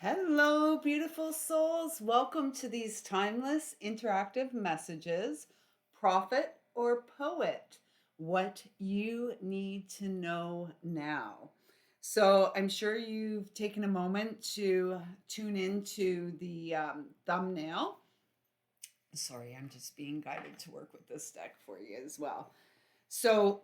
Hello, beautiful souls. Welcome to these timeless interactive messages. Prophet or poet? What you need to know now. So, I'm sure you've taken a moment to tune into the thumbnail. Sorry, I'm just being guided to work with this deck for you as well. So,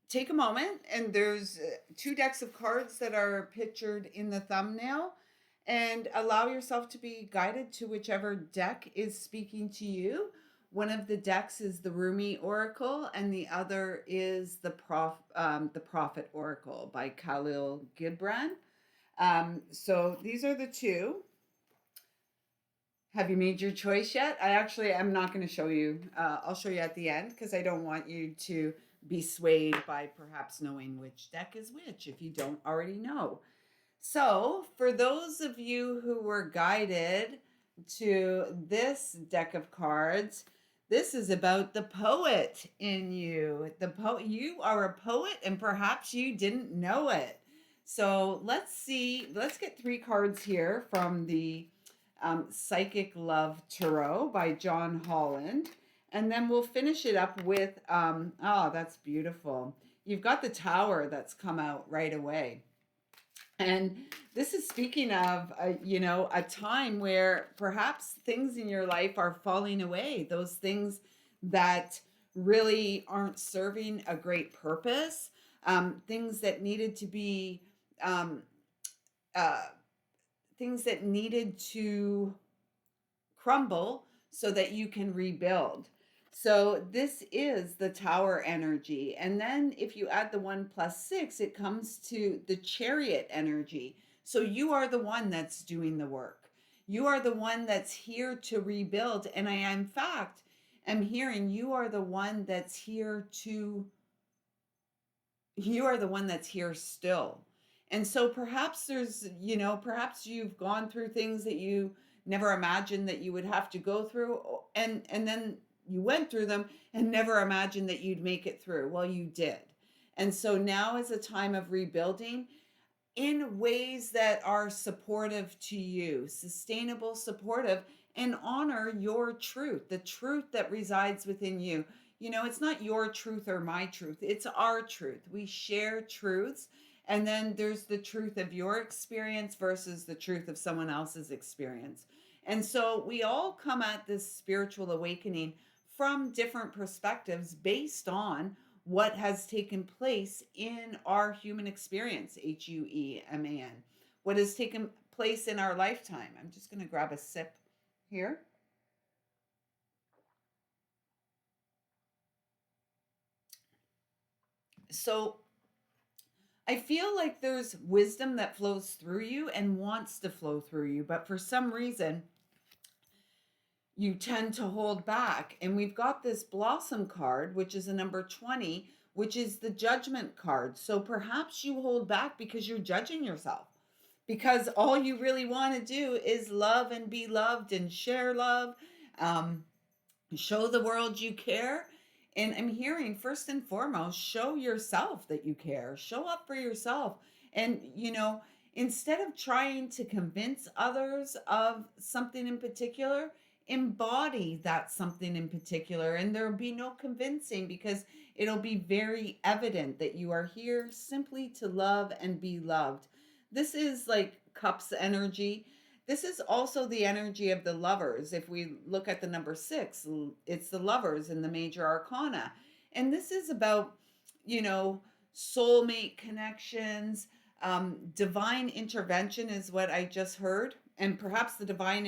take a moment, and there's two decks of cards that are pictured in the thumbnail, and allow yourself to be guided to whichever deck is speaking to you. One of the decks is the Rumi Oracle, and the other is the Prophet Oracle by Khalil Gibran. So these are the two. Have you made your choice yet? I actually am not going to show you. I'll show you at the end because I don't want you to be swayed by perhaps knowing which deck is which if you don't already know. So, for those of you who were guided to this deck of cards, this is about the poet in you. You are a poet, and perhaps you didn't know it. So, let's see. Let's get three cards here from the Psychic Love Tarot by John Holland. And then we'll finish it up with, oh, that's beautiful. You've got the Tower that's come out right away. And this is speaking of, a time where perhaps things in your life are falling away. Those things that really aren't serving a great purpose. Things that needed to be, things that needed to crumble so that you can rebuild. So this is the Tower energy. And then if you add the 1 + 6, it comes to the Chariot energy. So you are the one that's doing the work. You are the one that's here to rebuild. And I, in fact, am hearing you are the one that's here still. And so perhaps perhaps you've gone through things that you never imagined that you would have to go through, and then you went through them and never imagined that you'd make it through. Well, you did. And so now is a time of rebuilding in ways that are supportive to you, sustainable, supportive, and honor your truth, the truth that resides within you. It's not your truth or my truth, it's our truth. We share truths. And then there's the truth of your experience versus the truth of someone else's experience. And so we all come at this spiritual awakening from different perspectives based on what has taken place in our human experience, HUEMAN, what has taken place in our lifetime. I'm just going to grab a sip here. So I feel like there's wisdom that flows through you and wants to flow through you, but for some reason, you tend to hold back. And we've got this Blossom card, which is a number 20, which is the Judgment card. So perhaps you hold back because you're judging yourself, because all you really want to do is love and be loved and share love, show the world you care. And I'm hearing, first and foremost, show yourself that you care, show up for yourself. And, instead of trying to convince others of something in particular, embody that something in particular. And there'll be no convincing, because it'll be very evident that you are here simply to love and be loved. This is like Cups energy. This is also the energy of the Lovers. If we look at the number 6, it's the Lovers in the major arcana. And this is about, soulmate connections. Divine intervention is what I just heard. And perhaps the divine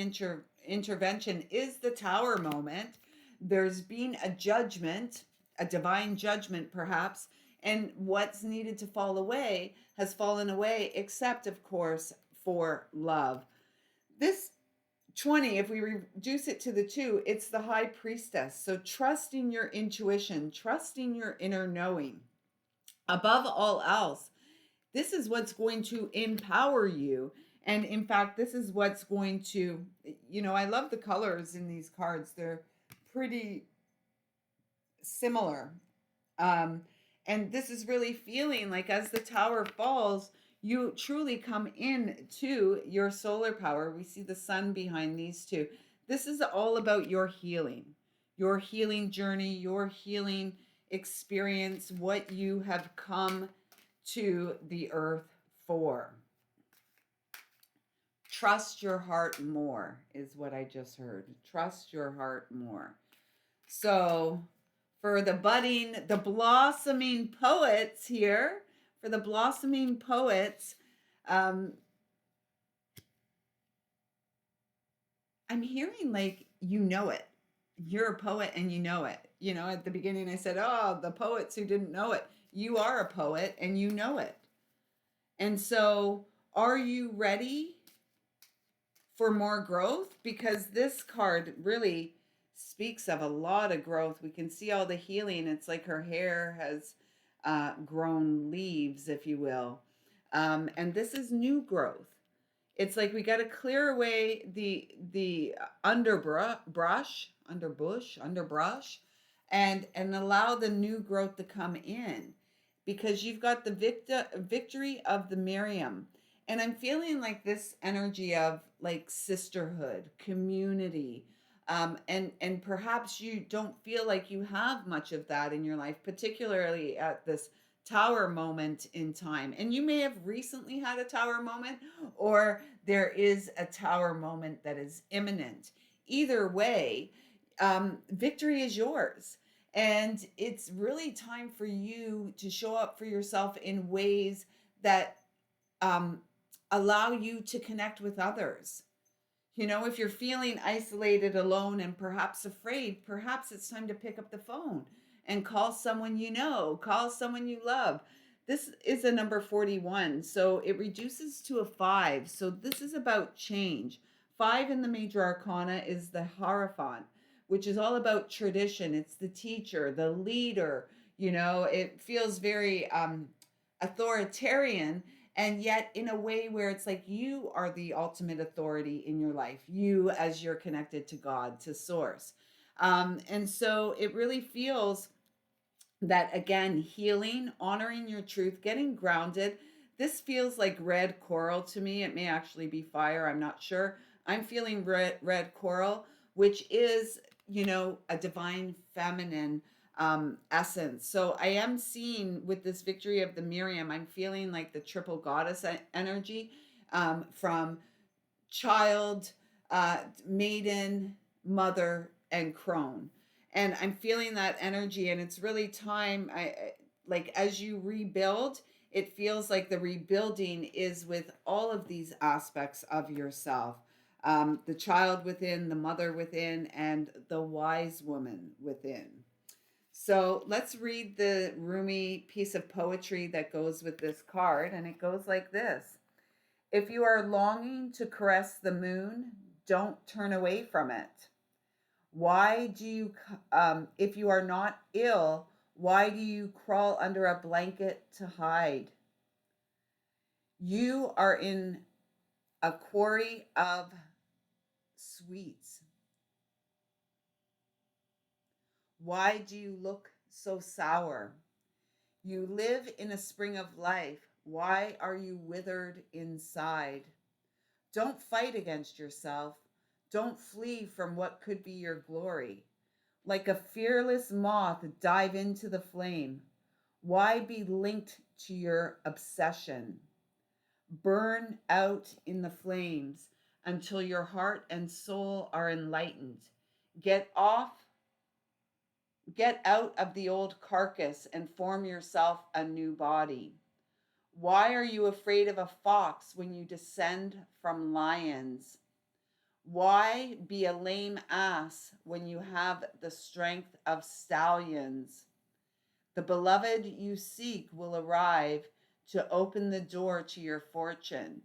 intervention is the Tower moment. There's been a judgment, a divine judgment perhaps, and what's needed to fall away has fallen away, except, of course, for love. This 20, if we reduce it to the 2, it's the High Priestess. So trusting your intuition, trusting your inner knowing. Above all else, this is what's going to empower you. And in fact, this is what's going to, I love the colors in these cards. They're pretty similar. And this is really feeling like as the Tower falls, you truly come in to your solar power. We see the sun behind these two. This is all about your healing journey, your healing experience, what you have come to the earth for. Trust your heart more is what I just heard. Trust your heart more. So, for the budding, the blossoming poets here, for the blossoming poets, I'm hearing like you know it. You're a poet and you know it. You know, at the beginning I said, oh, the poets who didn't know it. You are a poet and you know it. And so, are you ready for more growth? Because this card really speaks of a lot of growth. We can see all the healing. It's like her hair has grown leaves, if you will. And this is new growth. It's like we got to clear away the underbrush, and allow the new growth to come in, because you've got the victory of the Miriam. And I'm feeling like this energy of like sisterhood, community, and perhaps you don't feel like you have much of that in your life, particularly at this tower moment in time. And you may have recently had a tower moment, or there is a tower moment that is imminent. Either way, victory is yours. And it's really time for you to show up for yourself in ways that um, allow you to connect with others. You know, if you're feeling isolated, alone, and perhaps afraid, perhaps it's time to pick up the phone and call someone you know, call someone you love. This is a number 41, so it reduces to a 5. So this is about change. 5 in the major arcana is the Hierophant, which is all about tradition. It's the teacher, the leader. You know, it feels very authoritarian, and yet in a way where it's like you are the ultimate authority in your life, you as you're connected to God, to source. And so it really feels that, again, healing, honoring your truth, getting grounded. This feels like red coral to me. It may actually be fire, I'm not sure. I'm feeling red coral, which is, you know, a divine feminine essence. So I am seeing with this victory of the Miriam, I'm feeling like the triple goddess energy, from child, maiden, mother, and crone. And I'm feeling that energy, and it's really time. Like as you rebuild, it feels like the rebuilding is with all of these aspects of yourself. The child within, the mother within, and the wise woman within. So let's read the Rumi piece of poetry that goes with this card, and it goes like this. If you are longing to caress the moon, don't turn away from it. Why do you, if you are not ill, why do you crawl under a blanket to hide? You are in a quarry of sweets. Why do you look so sour? You live in a spring of life. Why are you withered inside? Don't fight against yourself. Don't flee from what could be your glory. Like a fearless moth, dive into the flame. Why be linked to your obsession? Burn out in the flames until your heart and soul are enlightened. Get out of the old carcass and form yourself a new body. Why are you afraid of a fox when you descend from lions? Why be a lame ass when you have the strength of stallions? The beloved you seek will arrive to open the door to your fortune,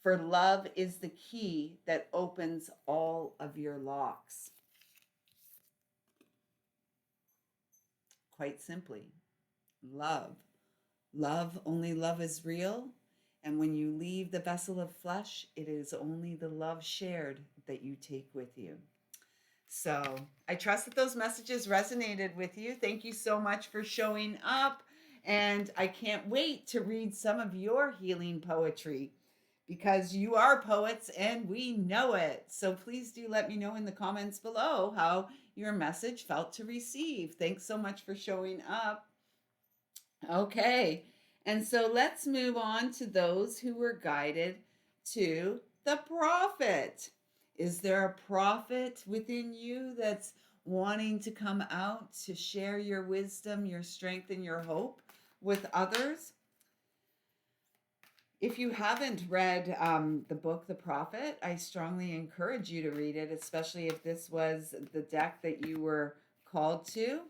for love is the key that opens all of your locks. Quite simply, love. Love, only love is real. And when you leave the vessel of flesh, it is only the love shared that you take with you. So I trust that those messages resonated with you. Thank you so much for showing up. And I can't wait to read some of your healing poetry because you are poets and we know it. So please do let me know in the comments below how your message felt to receive. Thanks so much for showing up. Okay, and so let's move on to those who were guided to the prophet. Is there a prophet within you that's wanting to come out to share your wisdom, your strength, and your hope with others? If you haven't read the book, The Prophet, I strongly encourage you to read it, especially if this was the deck that you were called to,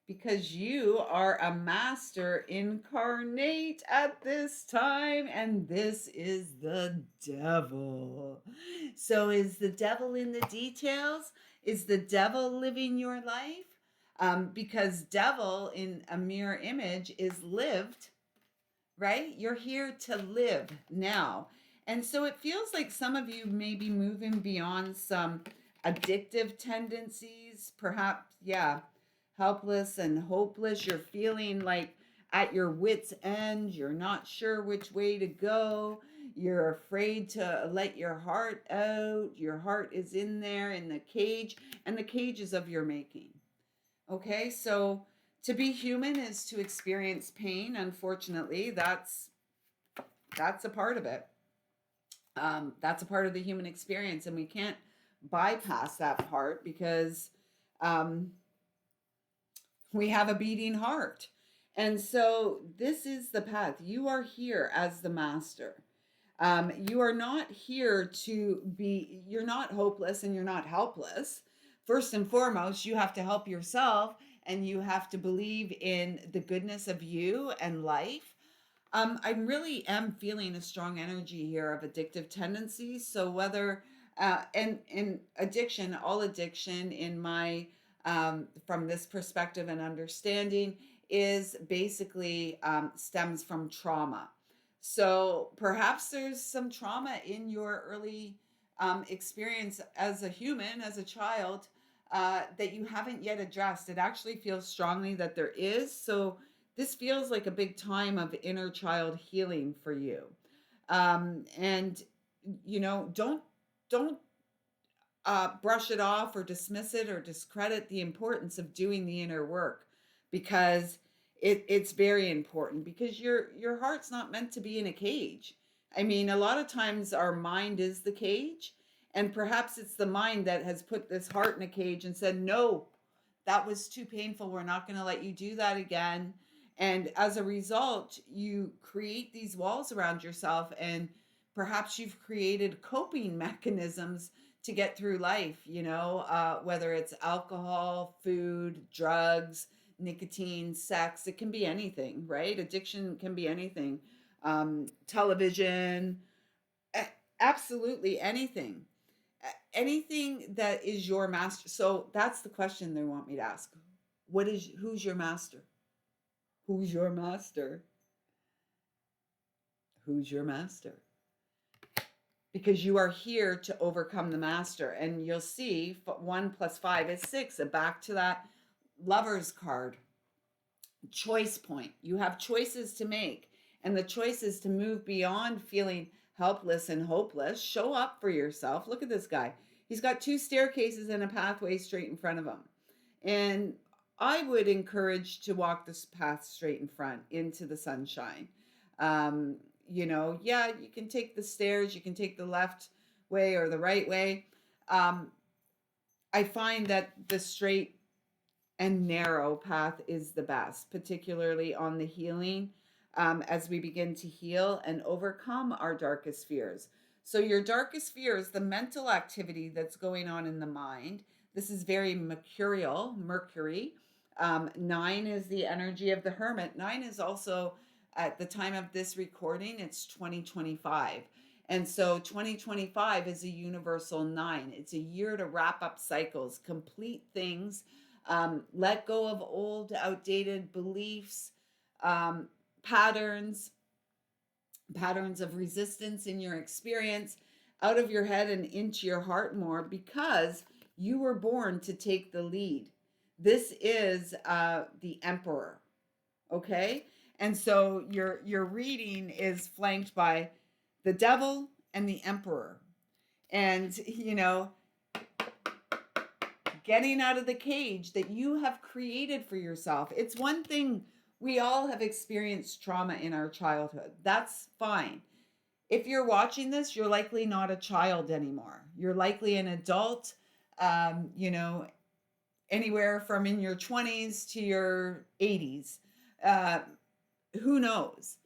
because you are a master incarnate at this time, and this is the devil. So is the devil in the details? Is the devil living your life? Because devil in a mirror image is lived, right? You're here to live now. And so it feels like some of you may be moving beyond some addictive tendencies, perhaps, yeah, helpless and hopeless. You're feeling like at your wit's end. You're not sure which way to go. You're afraid to let your heart out. Your heart is in there in the cage, and the cage is of your making. Okay, so to be human is to experience pain. Unfortunately, that's a part of it. That's a part of the human experience, and we can't bypass that part because we have a beating heart. And so this is the path. You are here as the master. You are not here to be, you're not hopeless and you're not helpless. First and foremost, you have to help yourself and you have to believe in the goodness of you and life. I really am feeling a strong energy here of addictive tendencies. So whether, and addiction, all addiction in my, from this perspective and understanding is basically stems from trauma. So perhaps there's some trauma in your early experience as a human, as a child, that you haven't yet addressed. It actually feels strongly that there is. So this feels like a big time of inner child healing for you. And you know, don't brush it off or dismiss it or discredit the importance of doing the inner work, because it's very important, because your heart's not meant to be in a cage. I mean, a lot of times our mind is the cage, and perhaps it's the mind that has put this heart in a cage and said, no, that was too painful. We're not going to let you do that again. And as a result, you create these walls around yourself, and perhaps you've created coping mechanisms to get through life, you know, whether it's alcohol, food, drugs, nicotine, sex, it can be anything, right? Addiction can be anything. Television, absolutely anything. Anything that is your master. So that's the question they want me to ask. Who's your master? Who's your master? Who's your master? Because you are here to overcome the master. And you'll see 1 + 5 is 6. And back to that Lover's card. Choice point. You have choices to make. And the choice is to move beyond feeling helpless and hopeless. Show up for yourself. Look at this guy. He's got 2 staircases and a pathway straight in front of him. And I would encourage to walk this path straight in front into the sunshine. You know, yeah, you can take the stairs, you can take the left way or the right way. I find that the straight and narrow path is the best, particularly on the healing, as we begin to heal and overcome our darkest fears. So your darkest fear is the mental activity that's going on in the mind. This is very mercurial, Mercury. 9 is the energy of the hermit. 9 is also, at the time of this recording, it's 2025. And so 2025 is a universal 9. It's a year to wrap up cycles, complete things, let go of old, outdated beliefs, patterns of resistance in your experience, out of your head and into your heart more, because you were born to take the lead. This is the emperor, okay? And so your reading is flanked by the devil and the emperor. And, getting out of the cage that you have created for yourself. It's one thing, we all have experienced trauma in our childhood. That's fine. If you're watching this, you're likely not a child anymore. You're likely an adult, you know, anywhere from in your 20s to your 80s. Uh, who knows?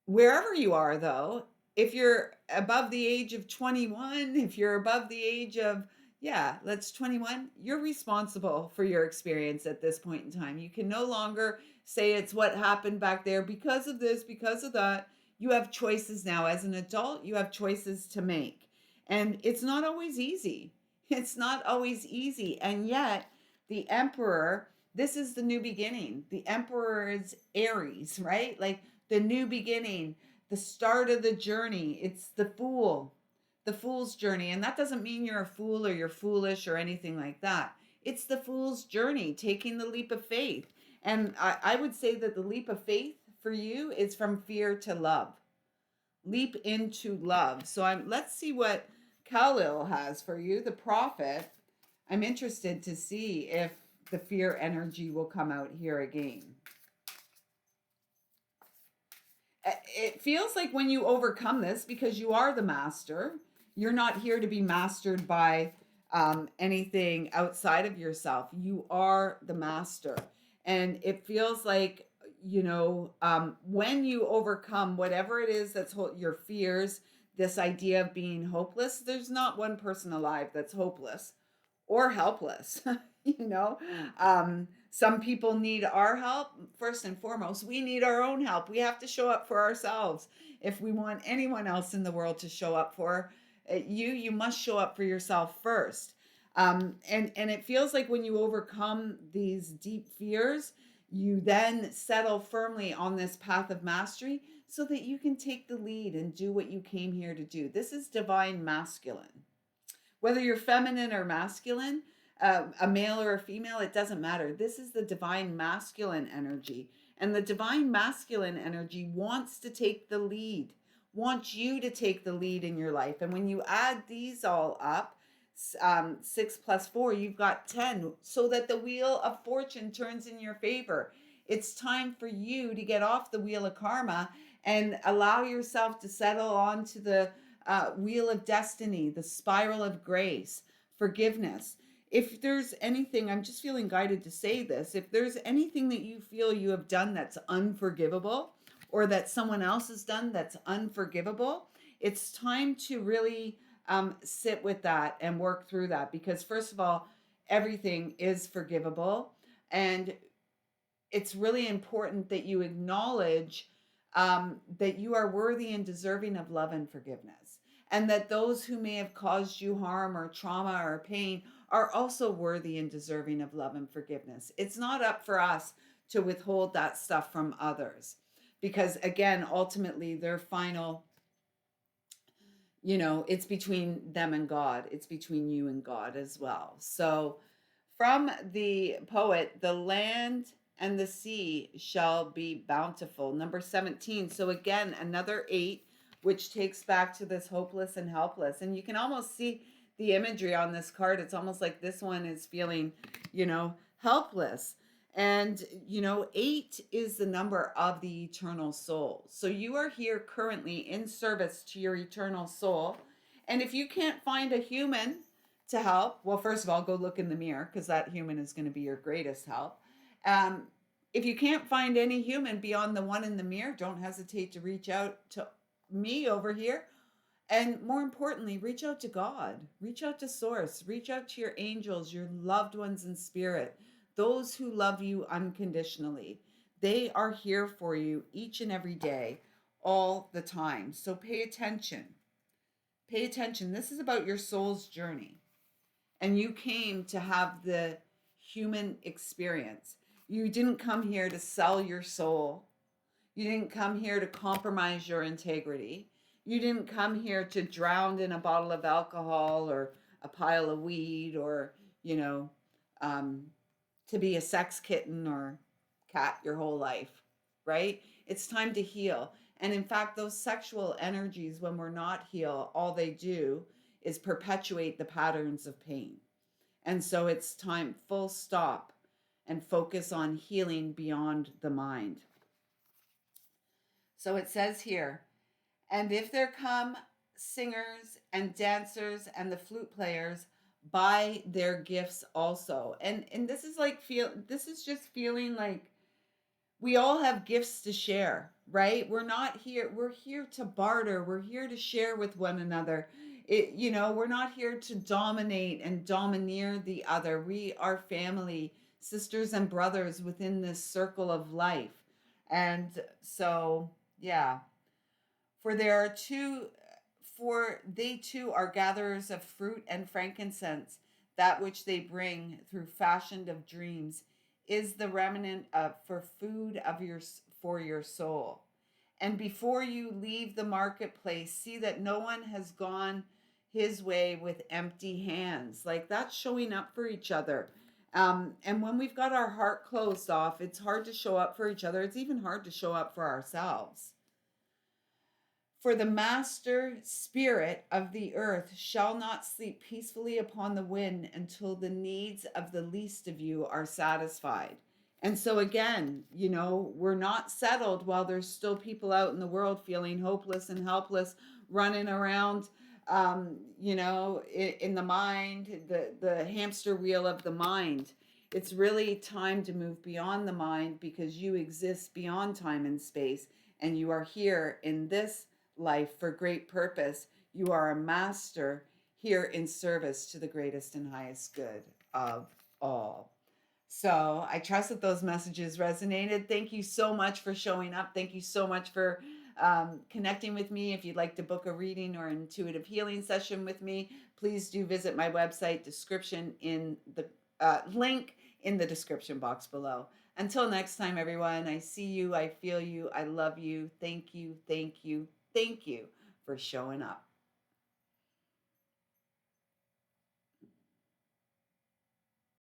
Wherever you are, though, if you're above the age of 21, if you're above the age of, yeah, that's 21, you're responsible for your experience at this point in time. You can no longer say it's what happened back there because of this, because of that. You have choices now. As an adult, you have choices to make. And it's not always easy. It's not always easy. And yet, the emperor, this is the new beginning. The emperor is Aries, right? Like the new beginning, the start of the journey. It's the fool's journey. And that doesn't mean you're a fool or you're foolish or anything like that. It's the fool's journey, taking the leap of faith. And I would say that the leap of faith for you is from fear to love. Leap into love. So let's see what Khalil has for you, the prophet. I'm interested to see if the fear energy will come out here again. It feels like when you overcome this, because you are the master, you're not here to be mastered by anything outside of yourself. You are the master. And it feels like, when you overcome whatever it is that's your fears, this idea of being hopeless, there's not one person alive that's hopeless or helpless. Some people need our help. First and foremost, we need our own help. We have to show up for ourselves. If we want anyone else in the world to show up for you must show up for yourself first. And it feels like when you overcome these deep fears, you then settle firmly on this path of mastery so that you can take the lead and do what you came here to do. This is divine masculine. Whether you're feminine or masculine, a male or a female, it doesn't matter. This is the divine masculine energy. And the divine masculine energy wants to take the lead, wants you to take the lead in your life. And when you add these all up, 6 plus 4, you've got 10, so that the wheel of fortune turns in your favor. It's time for you to get off the wheel of karma and allow yourself to settle onto the wheel of destiny, the spiral of grace, forgiveness. If there's anything, I'm just feeling guided to say this, if there's anything that you feel you have done that's unforgivable, or that someone else has done that's unforgivable, it's time to really sit with that and work through that. Because first of all, everything is forgivable. And it's really important that you acknowledge that you are worthy and deserving of love and forgiveness. And that those who may have caused you harm or trauma or pain are also worthy and deserving of love and forgiveness. It's not up for us to withhold that stuff from others. Because again, ultimately, their final, it's between them and God. It's between you and God as well. So from the poet, the land and the sea shall be bountiful. Number 17. So again, another 8, which takes back to this hopeless and helpless. And you can almost see the imagery on this card. It's almost like this one is feeling, helpless. And, 8 is the number of the eternal soul. So you are here currently in service to your eternal soul. And if you can't find a human to help, well, first of all, go look in the mirror, because that human is going to be your greatest help. If you can't find any human beyond the one in the mirror, don't hesitate to reach out to me over here. And more importantly, reach out to God, reach out to Source, reach out to your angels, your loved ones in spirit, those who love you unconditionally. They are here for you each and every day, all the time. So pay attention. Pay attention. This is about your soul's journey. And you came to have the human experience. You didn't come here to sell your soul. You didn't come here to compromise your integrity. You didn't come here to drown in a bottle of alcohol or a pile of weed or, to be a sex kitten or cat your whole life. right? It's time to heal. And in fact, those sexual energies, when we're not healed, all they do is perpetuate the patterns of pain. And so it's time, full stop, and focus on healing beyond the mind. So it says here, and if there come singers and dancers and the flute players, buy their gifts also. And this is like this is just feeling like we all have gifts to share, right? We're here to barter, we're here to share with one another. We're not here to dominate and domineer the other. We are family, sisters and brothers within this circle of life. And so, yeah, for there are two, for they too are gatherers of fruit and frankincense. That which they bring through fashioned of dreams is the remnant of for food of your for your soul. And before you leave the marketplace, see that no one has gone his way with empty hands. Like that's showing up for each other. And when we've got our heart closed off, it's hard to show up for each other. It's even hard to show up for ourselves. For the master spirit of the earth shall not sleep peacefully upon the wind until the needs of the least of you are satisfied. And so, again, we're not settled while there's still people out in the world feeling hopeless and helpless, running around, in the mind, the hamster wheel of the mind. It's really time to move beyond the mind because you exist beyond time and space, and you are here in this life for great purpose. You are a master here in service to the greatest and highest good of all. So I trust that those messages resonated. Thank you so much for showing up. Thank you so much for connecting with me. If you'd like to book a reading or intuitive healing session with me, please do visit my website, description in the link in the description box below. Until next time, everyone, I see you, I feel you, I love you. Thank you, thank you, thank you for showing up.